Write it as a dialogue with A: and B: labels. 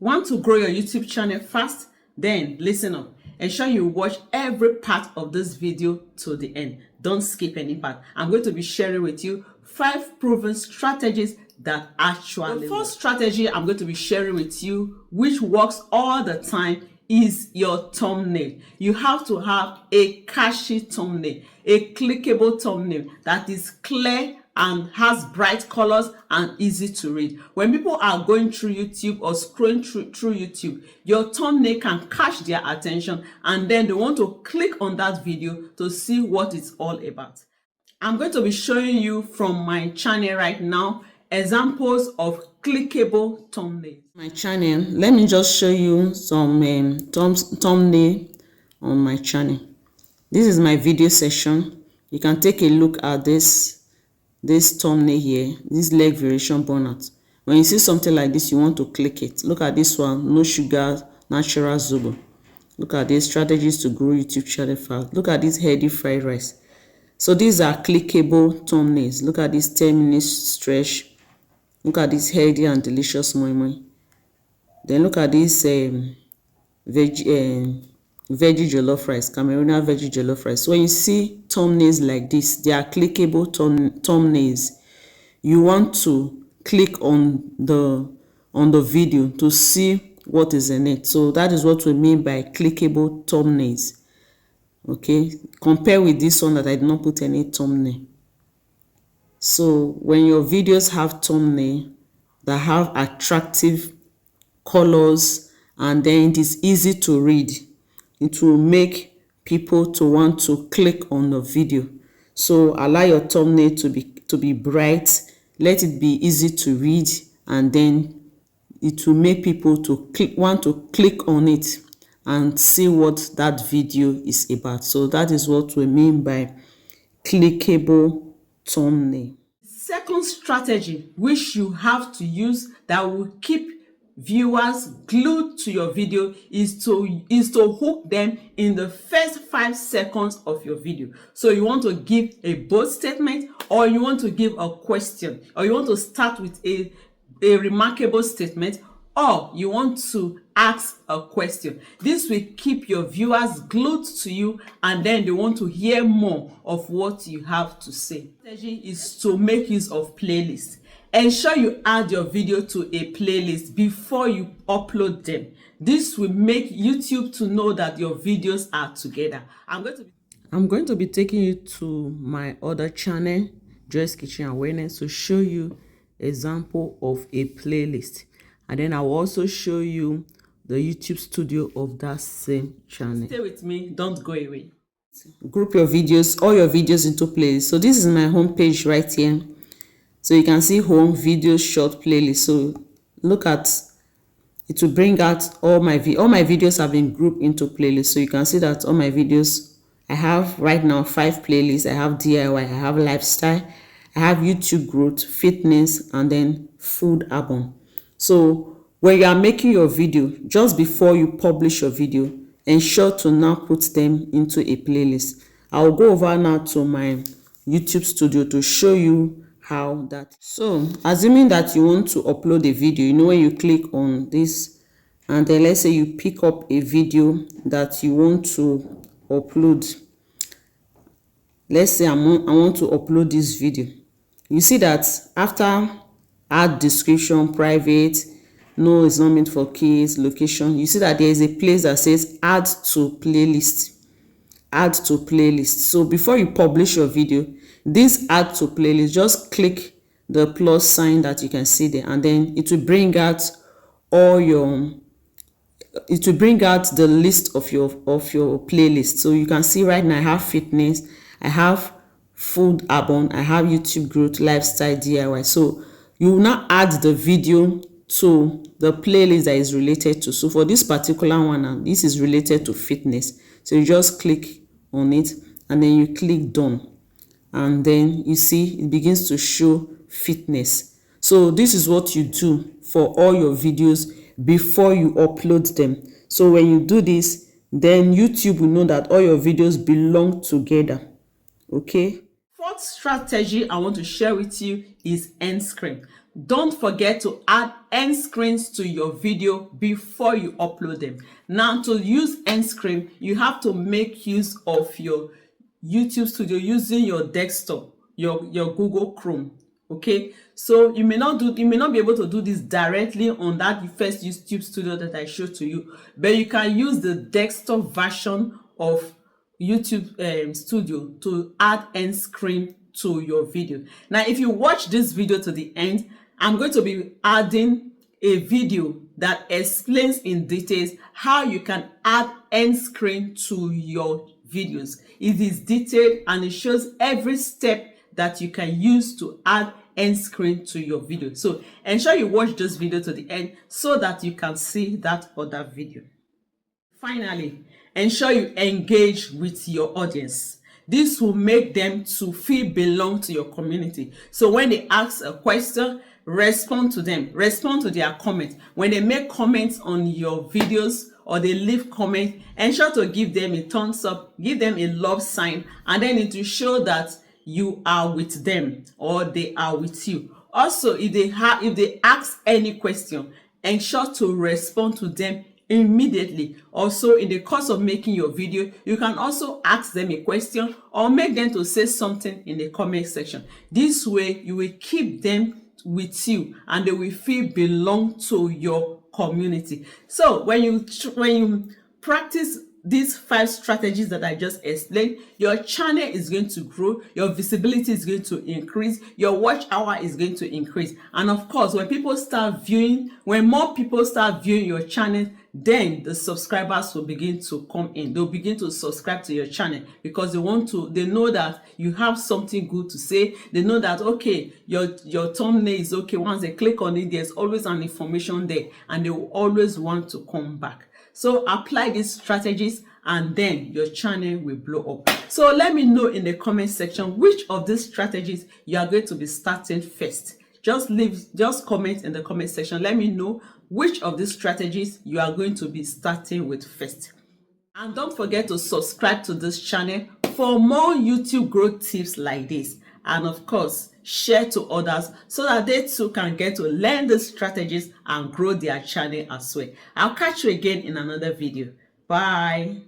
A: Want to grow your YouTube channel fast? Then listen up. Ensure you watch every part of this video to the end. Don't skip any part. I'm going to be sharing with you 5 proven strategies that actually work. The first strategy I'm going to be sharing with you, which works all the time, is your thumbnail. You have to have a catchy thumbnail, a clickable thumbnail that is clear and has bright colors and easy to read. When people are going through YouTube or scrolling through YouTube, your thumbnail can catch their attention and then they want to click on that video to see what it's all about. I'm going to be showing you from my channel right now examples of clickable thumbnails. My channel, let me just show you some thumbnail on my channel. This is my video session. You can take a look at this thumbnail here, this leg variation burnout. When you see something like this, you want to click it. Look at this one, no sugar, natural zobo. Look at these strategies to grow YouTube channel fast. Look at this healthy fried rice. So these are clickable thumbnails. Look at this 10-minute stretch. Look at this healthy and delicious moi moi. Then look at this veggie jollof rice, Cameroonian veggie jollof rice. So when you see thumbnails like this, they are clickable thumbnails. You want to click on the video to see what is in it. So that is what we mean by clickable thumbnails. Okay, compare with this one that I did not put any thumbnail. So when your videos have thumbnail that have attractive colors and then it is easy to read, it will make people to want to click on the video. So allow your thumbnail to be bright, let it be easy to read, and then it will make people to want to click on it and see what that video is about. So that is what we mean by clickable thumbnail. Second strategy which you have to use that will keep viewers glued to your video is to hook them in the first 5 seconds of your video. So you want to give a bold statement, or you want to give a question, or you want to start with a remarkable statement, or you want to ask a question. This will keep your viewers glued to you and then they want to hear more of what you have to say. The strategy is to make use of playlists. Ensure you add your video to a playlist before you upload them. This will make YouTube to know that your videos are together. I'm going to be taking you to my other channel, Joy's Kitchen Awareness, to show you example of a playlist. And then I will also show you the YouTube studio of that same channel. Stay with me, don't go away. Group your videos, all your videos into playlists. So this is my home page right here. So you can see home, videos, short playlist. So look at it, will bring out all my videos have been grouped into playlists. So you can see that all my videos, I have right now 5 playlists. I have DIY, I have lifestyle, I have YouTube growth, fitness, and then food album. So when you are making your video, just before you publish your video, ensure to now put them into a playlist. I will go over now to my YouTube studio to show you how that. So assuming that you want to upload a video, you know, when you click on this and then let's say you pick up a video that you want to upload. Let's say I want to upload this video. You see that after add description, private, no, it's not meant for kids, location, you see that there is a place that says add to playlist. Add to playlist. So before you publish your video, this add to playlist, just click the plus sign that you can see there, and then it will bring out the list of your playlist. So you can see right now I have fitness, I have food album, I have YouTube growth, lifestyle, DIY. So you will now add the video to the playlist that is related to. So for this particular one, this is related to fitness. So you just click on it and then you click done. And then you see it begins to show fitness. So this is what you do for all your videos before you upload them. So when you do this, then YouTube will know that all your videos belong together. Okay. Fourth strategy I want to share with you is end screen. Don't forget to add end screens to your video before you upload them. Now, to use end screen, you have to make use of your YouTube Studio using your desktop, your Google Chrome. Okay, so you may not be able to do this directly on that first YouTube Studio that I showed to you, but you can use the desktop version of YouTube Studio to add end screen to your video. Now, if you watch this video to the end, I'm going to be adding a video that explains in details how you can add end screen to your videos. It is detailed and it shows every step that you can use to add end screen to your video. So ensure you watch this video to the end so that you can see that other video. Finally, ensure you engage with your audience. This will make them to feel belong to your community. So when they ask a question, respond to them, respond to their comments. When they make comments on your videos or they leave comments, ensure to give them a thumbs up, give them a love sign, and then it will show that you are with them or they are with you. Also, if they ask any question, ensure to respond to them immediately. Also, in the course of making your video, you can also ask them a question or make them to say something in the comment section. This way, you will keep them with you and they will feel belong to your community. So when you practice these 5 strategies that I just explained, your channel is going to grow, your visibility is going to increase, your watch hour is going to increase. And of course, when more people start viewing your channel, then the subscribers will begin to come in. They'll begin to subscribe to your channel because they know that you have something good to say. They know that, okay, your thumbnail is okay. Once they click on it, there's always an information there and they will always want to come back. So apply these strategies and then your channel will blow up. So let me know in the comment section which of these strategies you are going to be starting first. Just comment in the comment section. Let me know which of these strategies you are going to be starting with first. And don't forget to subscribe to this channel for more YouTube growth tips like this. And of course, share to others so that they too can get to learn the strategies and grow their channel as well. I'll catch you again in another video. Bye.